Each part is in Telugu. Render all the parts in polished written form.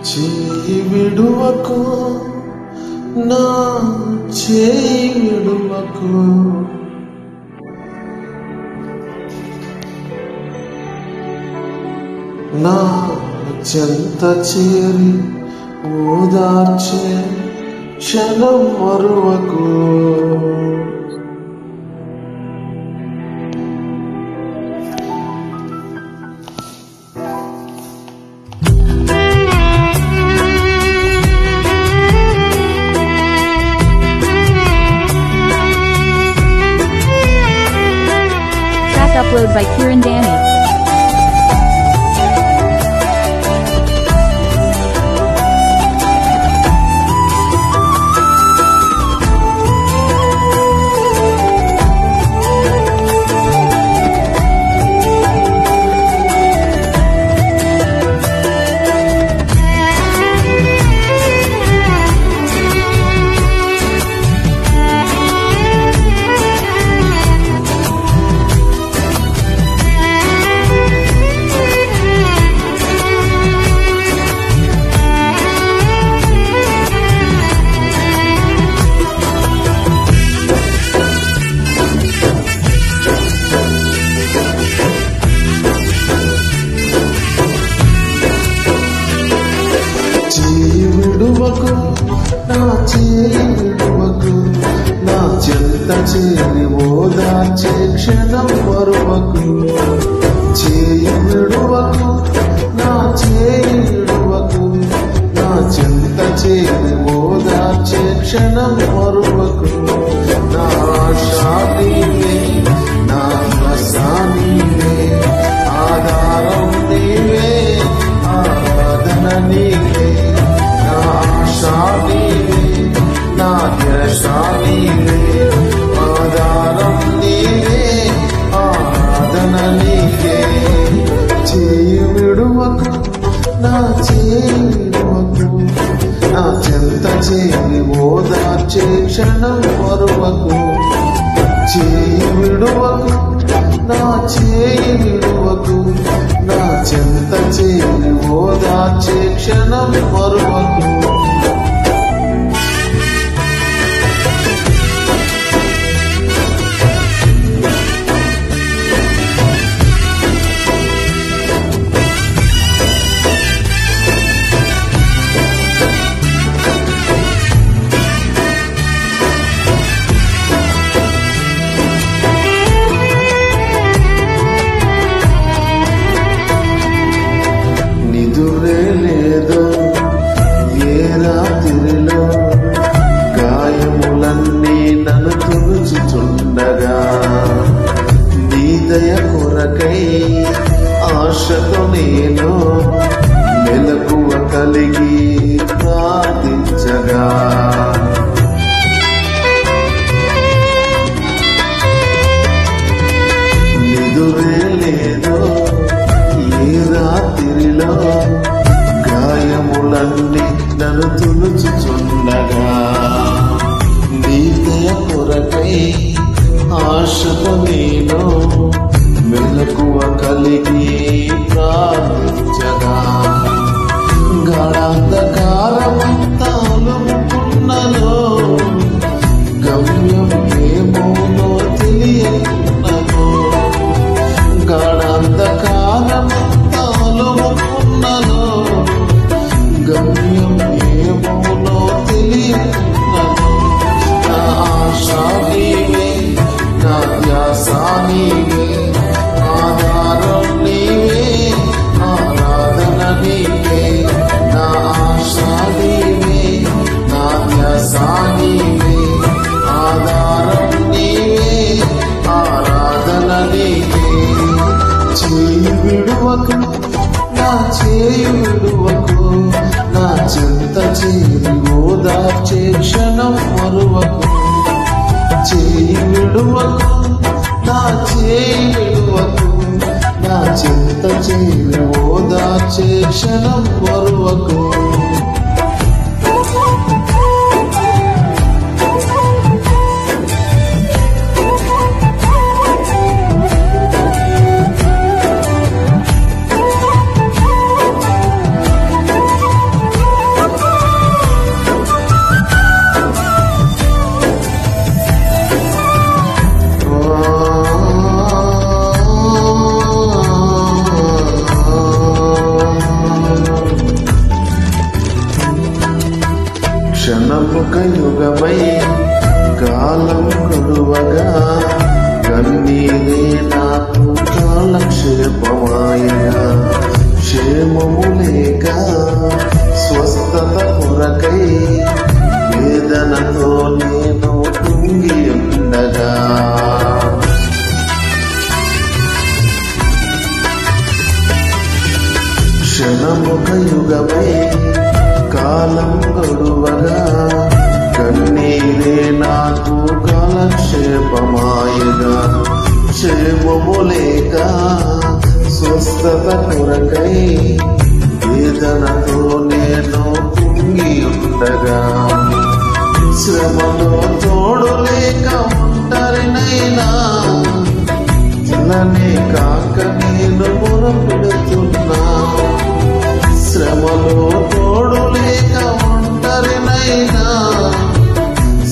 చేయి విడువకు నా చేయి విడువకు నా చెంత చేరి ఓదార్చే క్షణం మరువకు Upload by Kieran Danny. నా చేయి విడువకు నా చెంత చేరి ఓదార్చే క్షణం మరువకు చేయి విడువకు నా చేయి విడువకు నా చెంత చేరి ఓదార్చే క్షణం మరువకు నా ఆశా నీవే నా ఆశా నీవే ఆధారం నీవే ఆరాధన నీవే ఆధారం నీవే ఆరాధన నీకే చేయి విడువకు నా చేయి విడువకు నా చెంత చేరి ఓదార్చే క్షణం మరువకు చేయి విడువకు నా చేయి విడువకు నా చెంత చేరి ఓదార్చే క్షణం మరువకు దయ కొరకై ఆశతో నేను మెలకువ కలిగి ప్రార్థించగా నిదురే లేదు ఏ రాత్రిలో గాయములన్నీ నన్ను తులుచుచుండగా నీ దయ కొరకై ఆశతో నేను మెలకువ కలిగి ప్రార్థించగా గాఢాంధకారమంతాలుకున్నలో గమ్యం ఏమోనో తెలియకున్నలో గాఢాంధకారమంతాలుకున్నలో గమ్యం ఏమోనో తెలియకున్నలో నా ఆశా నీవే నా ధ్యాస నీవే ఆధారం నీవే ఆరాధన నీవే నా ఆశా నీవే నా ధ్యాస నీవే ఆధారం నీవే ఆరాధన నీవే చేయి విడువకు నా చేయి విడువకు నా చెంత చేరి ఓదార్చే క్షణం మరువకు చేయి విడువకు నా చేయి విడువకు నా చెంత చేరి ఓదార్చే క్షణం మరువకు క్షణముఖ యుగమై కాలం గడువగా కన్నీరే నాకు కాలక్షేపమాయగా క్షేమము లేక స్వస్థత కొరకై వేదనతో నేను కుంగి ఉండగా శ్రమలో తోడు లేక ఒంటరినైనా ఇలానే కాక నేను మొరపెడుతున్నా శ్రమలో తోడు లేక ఒంటరినైనా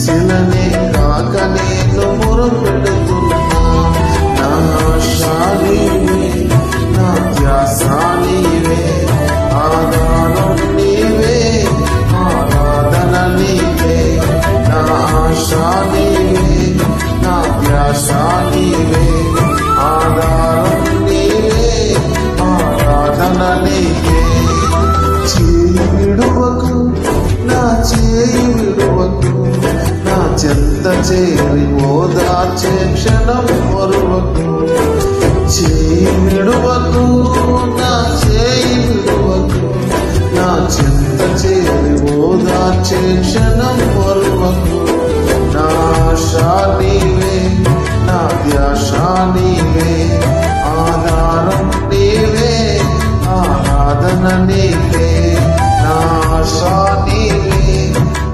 శిలనే కాక నేను మొరపెడుతున్నా నా ఆశా నీవే నా ధ్యాస నీవే ఆధారం నీవే ఆరాధన నీవే నా ఆశా నీవే నా ధ్యాస నీవే ఆధారం నీవే ఆరాధన నీవే చేయి విడువకు నా చేయి విడువకు నా చెంత చేరి ఓదార్చే క్షణం మరువకు చేయి విడువకు నా చేయి విడువకు నా చెంత చేరి ఓదార్చే క్షణం మరువకు నా ఆశా నీవే నా ధ్యాస నీవే ఆధారం నీవే ఆరాధన నీవే నా ఆశా నీవే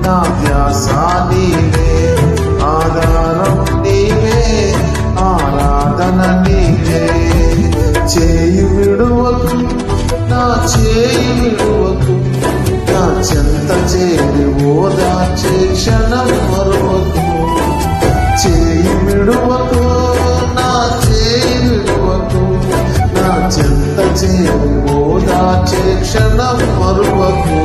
నా ధ్యాస నీవే ఆధారం నీవే ఆరాధన నీవే చేయి విడువకు నా చేయి విడువకు నా చెంత చేరి ఓదార్చే క్షణం మరువకు చేయి విడువకు నా చేయి విడువకు నా చెంత చేరి ఓదార్చే క్షణం మరువకు